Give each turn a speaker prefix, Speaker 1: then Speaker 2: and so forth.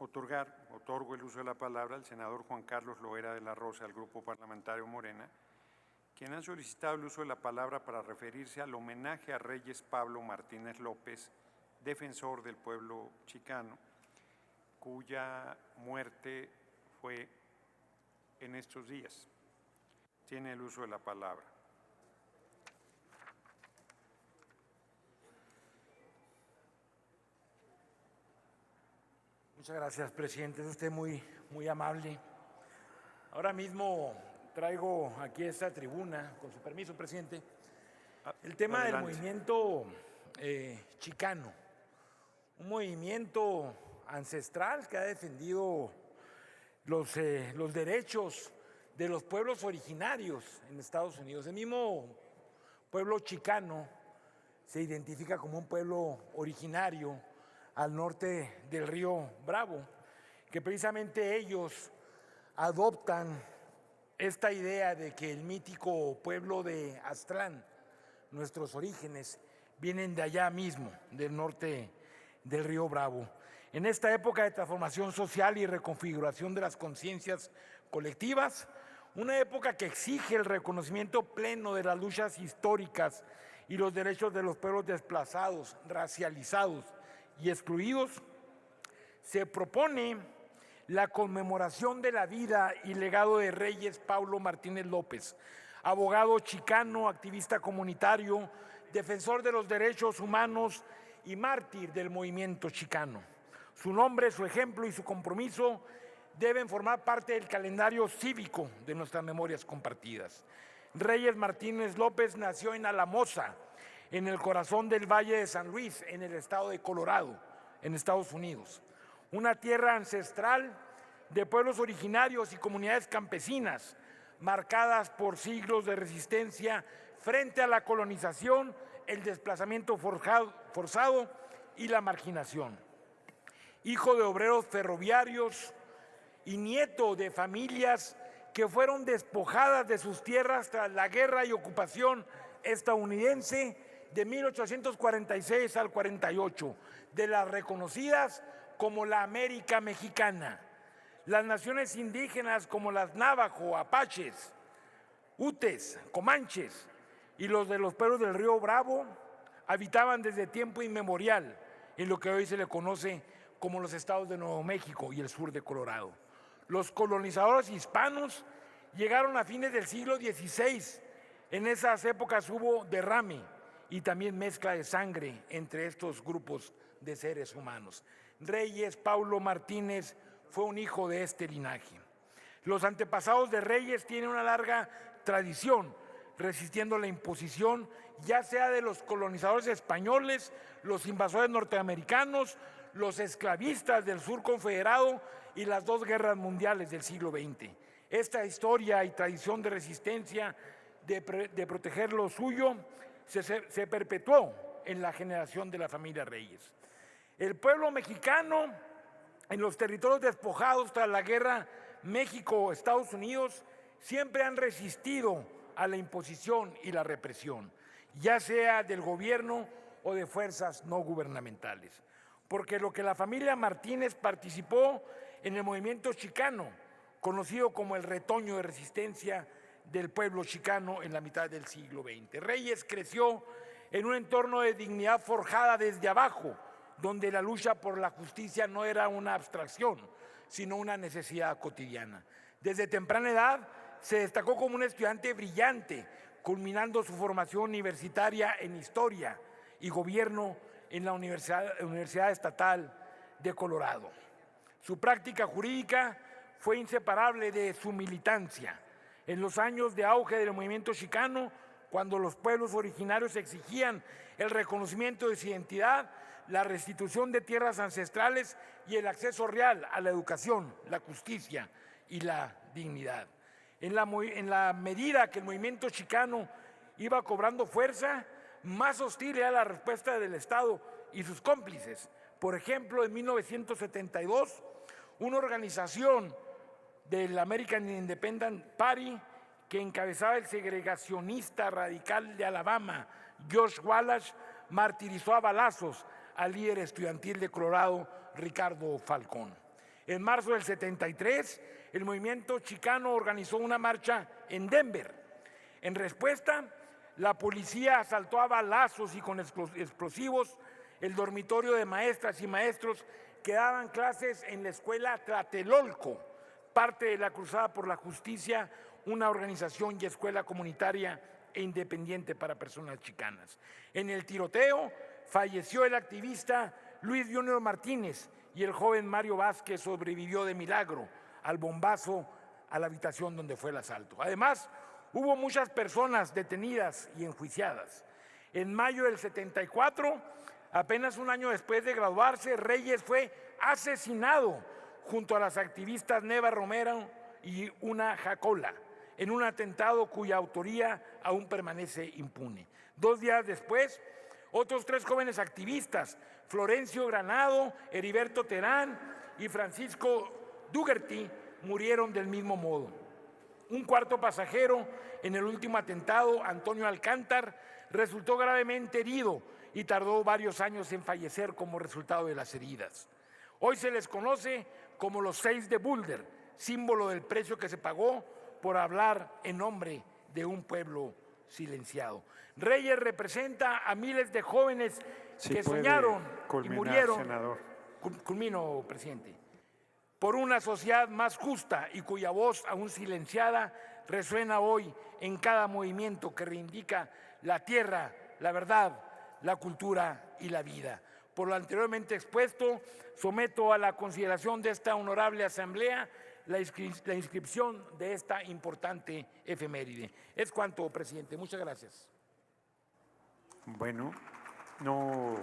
Speaker 1: otorgo el uso de la palabra al senador Juan Carlos Loera de la Rosa, del Grupo Parlamentario Morena, quien ha solicitado el uso de la palabra para referirse al homenaje a Reyes Pablo Martínez López, defensor del pueblo chicano, cuya muerte fue en estos días. Tiene el uso de la palabra.
Speaker 2: Muchas gracias, presidente. Es usted muy amable. Ahora mismo traigo aquí a esta tribuna, con su permiso, presidente, el tema
Speaker 1: Adelante.
Speaker 2: del movimiento chicano, un movimiento ancestral que ha defendido los derechos de los pueblos originarios en Estados Unidos. El mismo pueblo chicano se identifica como un pueblo originario al norte del río Bravo, que precisamente ellos adoptan esta idea de que el mítico pueblo de Aztlán, nuestros orígenes, vienen de allá mismo, del norte del río Bravo. En esta época de transformación social y reconfiguración de las conciencias colectivas, una época que exige el reconocimiento pleno de las luchas históricas y los derechos de los pueblos desplazados, racializados y excluidos, se propone la conmemoración de la vida y legado de Reyes Pablo Martínez López, abogado chicano, activista comunitario, defensor de los derechos humanos y mártir del movimiento chicano. Su nombre, su ejemplo y su compromiso deben formar parte del calendario cívico de nuestras memorias compartidas. Reyes Martínez López nació en Alamosa, en el corazón del Valle de San Luis, en el estado de Colorado, en Estados Unidos. Una tierra ancestral de pueblos originarios y comunidades campesinas, marcadas por siglos de resistencia frente a la colonización, el desplazamiento forzado y la marginación. Hijo de obreros ferroviarios y nieto de familias que fueron despojadas de sus tierras tras la guerra y ocupación estadounidense de 1846 al 48, de las reconocidas como la América Mexicana. Las naciones indígenas como las Navajo, Apaches, Utes, Comanches y los de los pueblos del río Bravo habitaban desde tiempo inmemorial en lo que hoy se le conoce como los estados de Nuevo México y el sur de Colorado. Los colonizadores hispanos llegaron a fines del siglo XVI. En esas épocas hubo derrame y también mezcla de sangre entre estos grupos de seres humanos. Reyes Pablo Martínez fue un hijo de este linaje. Los antepasados de Reyes tienen una larga tradición resistiendo la imposición, ya sea de los colonizadores españoles, los invasores norteamericanos, los esclavistas del sur confederado y las dos guerras mundiales del siglo XX. Esta historia y tradición de resistencia, de proteger lo suyo, se perpetuó en la generación de la familia Reyes. El pueblo mexicano, en los territorios despojados tras la guerra México-Estados Unidos, siempre han resistido a la imposición y la represión, ya sea del gobierno o de fuerzas no gubernamentales. Porque lo que la familia Martínez participó en el movimiento chicano, conocido como el retoño de resistencia del pueblo chicano en la mitad del siglo XX. Reyes creció en un entorno de dignidad forjada desde abajo, donde la lucha por la justicia no era una abstracción, sino una necesidad cotidiana. Desde temprana edad se destacó como un estudiante brillante, culminando su formación universitaria en Historia y Gobierno en la Universidad Estatal de Colorado. Su práctica jurídica fue inseparable de su militancia. En los años de auge del movimiento chicano, cuando los pueblos originarios exigían el reconocimiento de su identidad, la restitución de tierras ancestrales y el acceso real a la educación, la justicia y la dignidad. En la medida que el movimiento chicano iba cobrando fuerza, más hostil era la respuesta del Estado y sus cómplices. Por ejemplo, en 1972, una organización del American Independent Party que encabezaba el segregacionista radical de Alabama, George Wallace, martirizó a balazos al líder estudiantil de Colorado, Ricardo Falcón. En marzo del 73, el movimiento chicano organizó una marcha en Denver. En respuesta, la policía asaltó a balazos y con explosivos el dormitorio de maestras y maestros que daban clases en la escuela Tlatelolco, parte de la Cruzada por la Justicia, una organización y escuela comunitaria e independiente para personas chicanas. En el tiroteo falleció el activista Luis Junior Martínez y el joven Mario Vázquez sobrevivió de milagro al bombazo a la habitación donde fue el asalto. Además, hubo muchas personas detenidas y enjuiciadas. En mayo del 74, apenas un año después de graduarse, Reyes fue asesinado junto a las activistas Neva Romero y Una Jacola, en un atentado cuya autoría aún permanece impune. 2 días después, otros 3 jóvenes activistas, Florencio Granado, Heriberto Terán y Francisco Dugerty, murieron del mismo modo. Un cuarto pasajero en el último atentado, Antonio Alcántar, resultó gravemente herido y tardó varios años en fallecer como resultado de las heridas. Hoy se les conoce como los 6 de Boulder, símbolo del precio que se pagó por hablar en nombre de un pueblo silenciado. Reyes representa a miles de jóvenes que soñaron y murieron.
Speaker 1: Senador.
Speaker 2: Culmino, presidente. Por una sociedad más justa y cuya voz, aún silenciada, resuena hoy en cada movimiento que reivindica la tierra, la verdad, la cultura y la vida. Por lo anteriormente expuesto, someto a la consideración de esta honorable asamblea la inscripción de esta importante efeméride. Es cuanto, presidente. Muchas gracias.
Speaker 1: Bueno, no